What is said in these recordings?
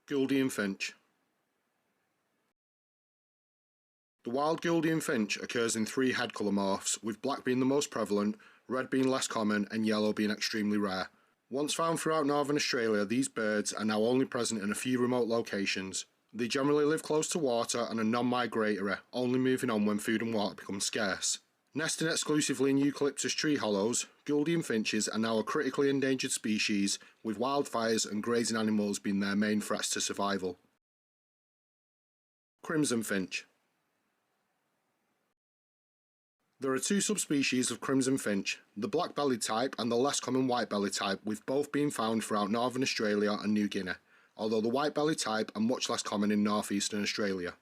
Gouldian finch. The wild Gouldian finch occurs in three head colour morphs, with black being the most prevalent, red being less common and yellow being extremely rare. Once found throughout northern Australia, these birds are now only present in a few remote locations. They generally live close to water and are non-migratory, only moving on when food and water become scarce. Nesting exclusively in eucalyptus tree hollows, Gouldian finches are now a critically endangered species, with wildfires and grazing animals being their main threats to survival. Crimson finch. There are two subspecies of crimson finch, the black-bellied type and the less common white-bellied type, with both being found throughout northern Australia and New Guinea, although the white-bellied type are much less common in northeastern Australia.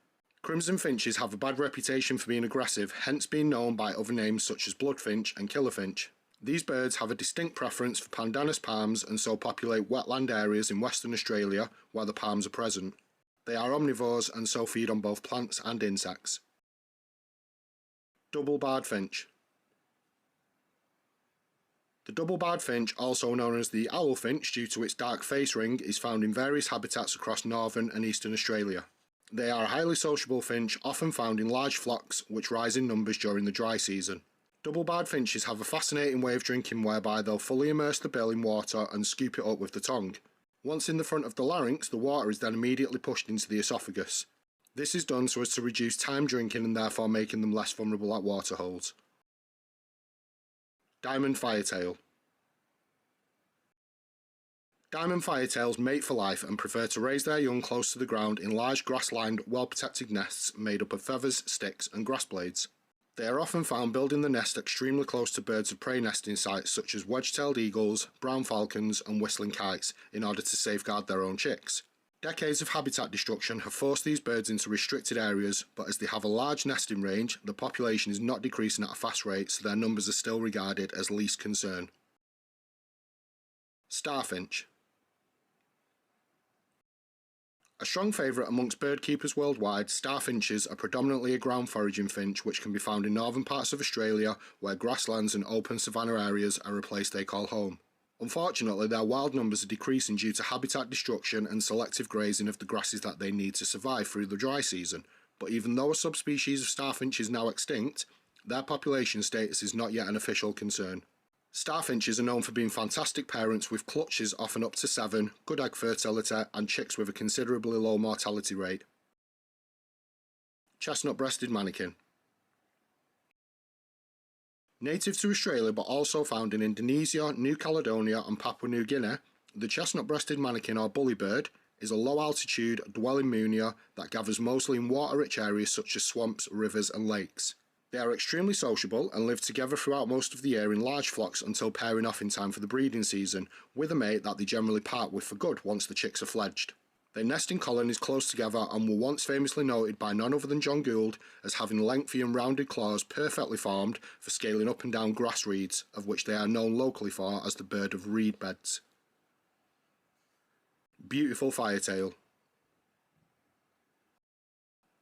Crimson finches have a bad reputation for being aggressive, hence being known by other names such as bloodfinch and killerfinch. These birds have a distinct preference for pandanus palms and so populate wetland areas in Western Australia where the palms are present. They are omnivores and so feed on both plants and insects. Double-barred finch. The double-barred finch, also known as the owlfinch due to its dark face ring, is found in various habitats across northern and eastern Australia. They are a highly sociable finch, often found in large flocks which rise in numbers during the dry season. Double-barred finches have a fascinating way of drinking whereby they'll fully immerse the bill in water and scoop it up with the tongue. Once in the front of the larynx, the water is then immediately pushed into the esophagus. This is done so as to reduce time drinking and therefore making them less vulnerable at water holes. Diamond firetail. Diamond firetails mate for life and prefer to raise their young close to the ground in large grass-lined, well-protected nests made up of feathers, sticks and grass blades. They are often found building the nest extremely close to birds of prey nesting sites such as wedge-tailed eagles, brown falcons and whistling kites in order to safeguard their own chicks. Decades of habitat destruction have forced these birds into restricted areas, but as they have a large nesting range, the population is not decreasing at a fast rate, so their numbers are still regarded as least concern. Starfinch. A strong favourite amongst bird keepers worldwide, starfinches are predominantly a ground foraging finch which can be found in northern parts of Australia where grasslands and open savanna areas are a place they call home. Unfortunately, their wild numbers are decreasing due to habitat destruction and selective grazing of the grasses that they need to survive through the dry season, but even though a subspecies of starfinch is now extinct, their population status is not yet an official concern. Starfinches are known for being fantastic parents with clutches often up to 7, good egg fertility and chicks with a considerably low mortality rate. Chestnut-breasted manakin. Native to Australia but also found in Indonesia, New Caledonia and Papua New Guinea, the chestnut-breasted manakin or bullybird is a low-altitude dwelling munia that gathers mostly in water-rich areas such as swamps, rivers and lakes. They are extremely sociable and live together throughout most of the year in large flocks until pairing off in time for the breeding season, with a mate that they generally part with for good once the chicks are fledged. They nest in colonies close together and were once famously noted by none other than John Gould as having lengthy and rounded claws perfectly formed for scaling up and down grass reeds, of which they are known locally for as the bird of reed beds. Beautiful firetail.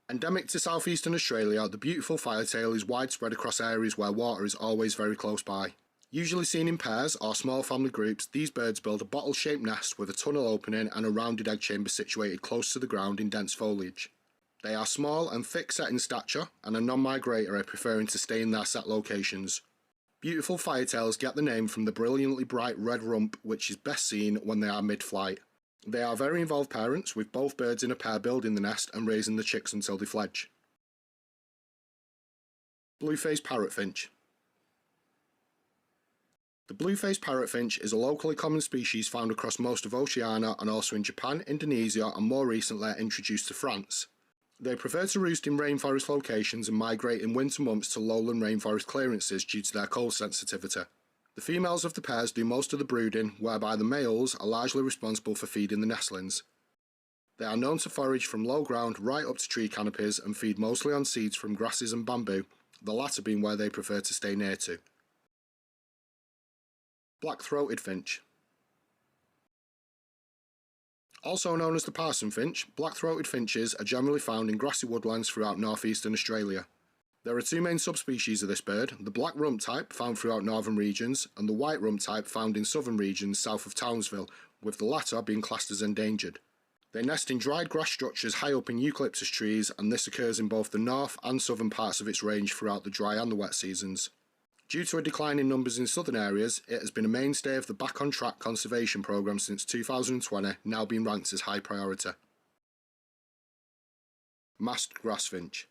Endemic to southeastern Australia, the beautiful firetail is widespread across areas where water is always very close by. Usually seen in pairs or small family groups, these birds build a bottle-shaped nest with a tunnel opening and a rounded egg chamber situated close to the ground in dense foliage. They are small and thick-set in stature and are non-migratory, preferring to stay in their set locations. Beautiful firetails get the name from the brilliantly bright red rump which is best seen when they are mid-flight. They are very involved parents, with both birds in a pair building the nest and raising the chicks until they fledge. Blue-faced parrotfinch. The blue-faced parrotfinch is a locally common species found across most of Oceania and also in Japan, Indonesia and more recently introduced to France. They prefer to roost in rainforest locations and migrate in winter months to lowland rainforest clearances due to their cold sensitivity. The females of the pairs do most of the brooding, whereby the males are largely responsible for feeding the nestlings. They are known to forage from low ground right up to tree canopies and feed mostly on seeds from grasses and bamboo, the latter being where they prefer to stay near to. Black-throated finch. Also known as the parson finch, black-throated finches are generally found in grassy woodlands throughout northeastern Australia. There are two main subspecies of this bird, the black rump type found throughout northern regions and the white rump type found in southern regions south of Townsville, with the latter being classed as endangered. They nest in dried grass structures high up in eucalyptus trees, and this occurs in both the north and southern parts of its range throughout the dry and the wet seasons. Due to a decline in numbers in southern areas, it has been a mainstay of the Back on Track conservation programme since 2020, now being ranked as high priority. Masked grassfinch.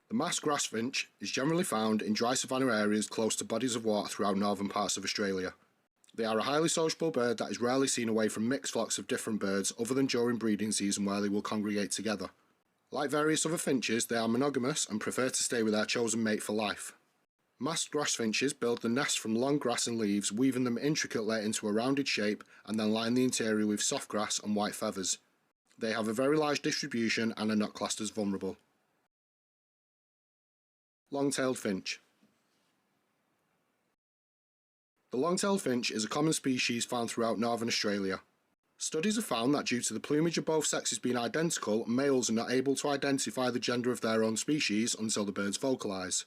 The masked grassfinch is generally found in dry savanna areas close to bodies of water throughout northern parts of Australia. They are a highly sociable bird that is rarely seen away from mixed flocks of different birds other than during breeding season, where they will congregate together. Like various other finches, they are monogamous and prefer to stay with their chosen mate for life. Masked grassfinches build the nest from long grass and leaves, weaving them intricately into a rounded shape, and then line the interior with soft grass and white feathers. They have a very large distribution and are not classed as vulnerable. Long-tailed finch. The long-tailed finch is a common species found throughout northern Australia. Studies have found that due to the plumage of both sexes being identical, males are not able to identify the gender of their own species until the birds vocalise.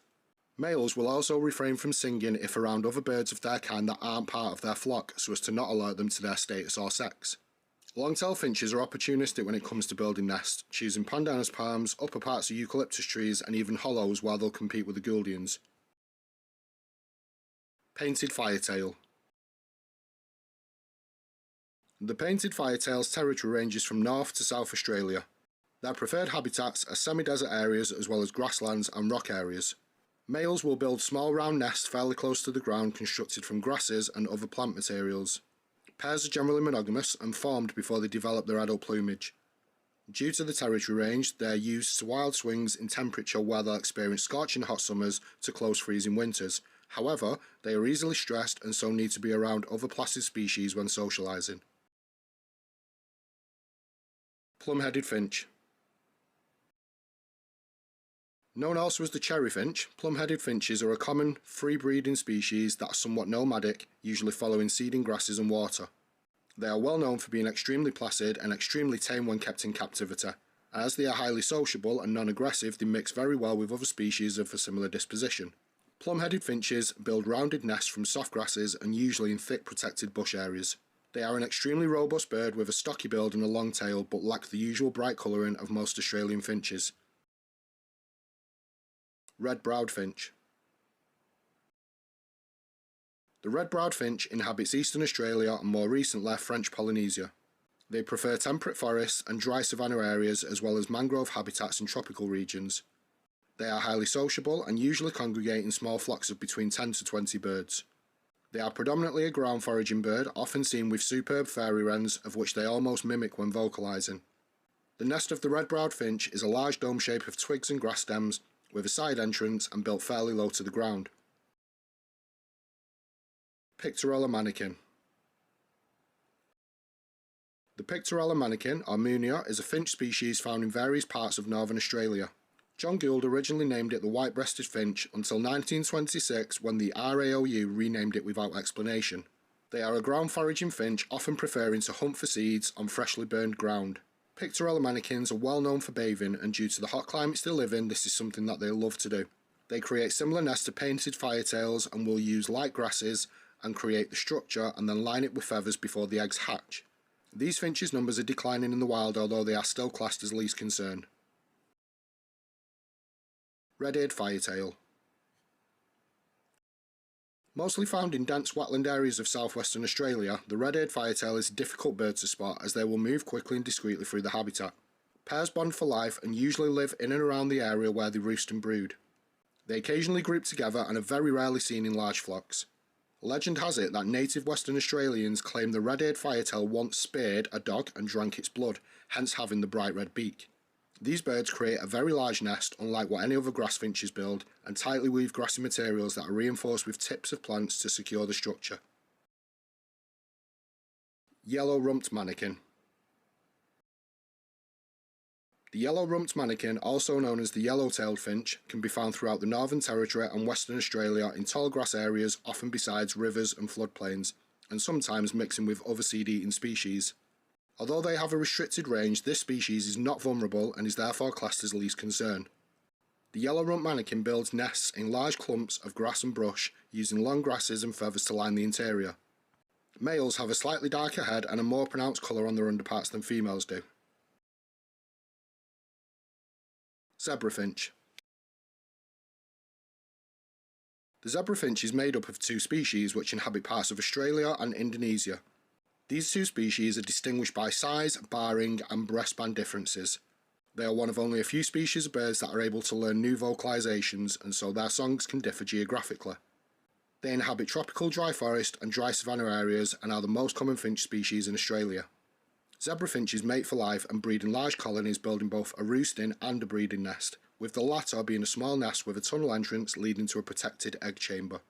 Males will also refrain from singing if around other birds of their kind that aren't part of their flock, so as to not alert them to their status or sex. Long-tailed finches are opportunistic when it comes to building nests, choosing pandanus palms, upper parts of eucalyptus trees and even hollows where they'll compete with the Gouldians. Painted firetail. The painted firetail's territory ranges from North to South Australia. Their preferred habitats are semi-desert areas as well as grasslands and rock areas. Males will build small round nests fairly close to the ground, constructed from grasses and other plant materials. Pairs are generally monogamous and formed before they develop their adult plumage. Due to the territory range, they are used to wild swings in temperature where they'll experience scorching hot summers to close freezing winters. However, they are easily stressed and so need to be around other placid species when socialising. Plum-headed finch. Known also as the cherry finch, plum-headed finches are a common free-breeding species that are somewhat nomadic, usually following seeding grasses and water. They are well known for being extremely placid and extremely tame when kept in captivity. As they are highly sociable and non-aggressive, they mix very well with other species of a similar disposition. Plum-headed finches build rounded nests from soft grasses and usually in thick protected bush areas. They are an extremely robust bird with a stocky build and a long tail, but lack the usual bright colouring of most Australian finches. Red-browed finch. The red-browed finch inhabits eastern Australia and more recently French Polynesia. They prefer temperate forests and dry savanna areas as well as mangrove habitats in tropical regions. They are highly sociable and usually congregate in small flocks of between 10 to 20 birds. They are predominantly a ground foraging bird, often seen with superb fairy wrens, of which they almost mimic when vocalising. The nest of the red-browed finch is a large dome shape of twigs and grass stems, with a side entrance and built fairly low to the ground. Pictorella manakin. The Pictorella manakin, or munia, is a finch species found in various parts of northern Australia. John Gould originally named it the white-breasted finch until 1926 when the RAOU renamed it without explanation. They are a ground foraging finch, often preferring to hunt for seeds on freshly burned ground. Pictorella manakins are well known for bathing, and due to the hot climates they live in, this is something that they love to do. They create similar nests to painted firetails and will use light grasses and create the structure and then line it with feathers before the eggs hatch. These finches' numbers are declining in the wild, although they are still classed as least concern. Red-eared firetail. Mostly found in dense wetland areas of southwestern Australia, the red-eared firetail is a difficult bird to spot as they will move quickly and discreetly through the habitat. Pairs bond for life and usually live in and around the area where they roost and brood. They occasionally group together and are very rarely seen in large flocks. Legend has it that native Western Australians claim the red-eared firetail once speared a dog and drank its blood, hence having the bright red beak. These birds create a very large nest, unlike what any other grassfinches build, and tightly weave grassy materials that are reinforced with tips of plants to secure the structure. Yellow-rumped manakin. The yellow-rumped manakin, also known as the yellow-tailed finch, can be found throughout the Northern Territory and Western Australia in tall grass areas, often besides rivers and floodplains, and sometimes mixing with other seed-eating species. Although they have a restricted range, this species is not vulnerable and is therefore classed as least concern. The yellow-rumped manakin builds nests in large clumps of grass and brush, using long grasses and feathers to line the interior. Males have a slightly darker head and a more pronounced colour on their underparts than females do. Zebra finch. The zebra finch is made up of two species which inhabit parts of Australia and Indonesia. These two species are distinguished by size, barring and breastband differences. They are one of only a few species of birds that are able to learn new vocalisations, and so their songs can differ geographically. They inhabit tropical dry forest and dry savanna areas and are the most common finch species in Australia. Zebra finches mate for life and breed in large colonies, building both a roosting and a breeding nest, with the latter being a small nest with a tunnel entrance leading to a protected egg chamber.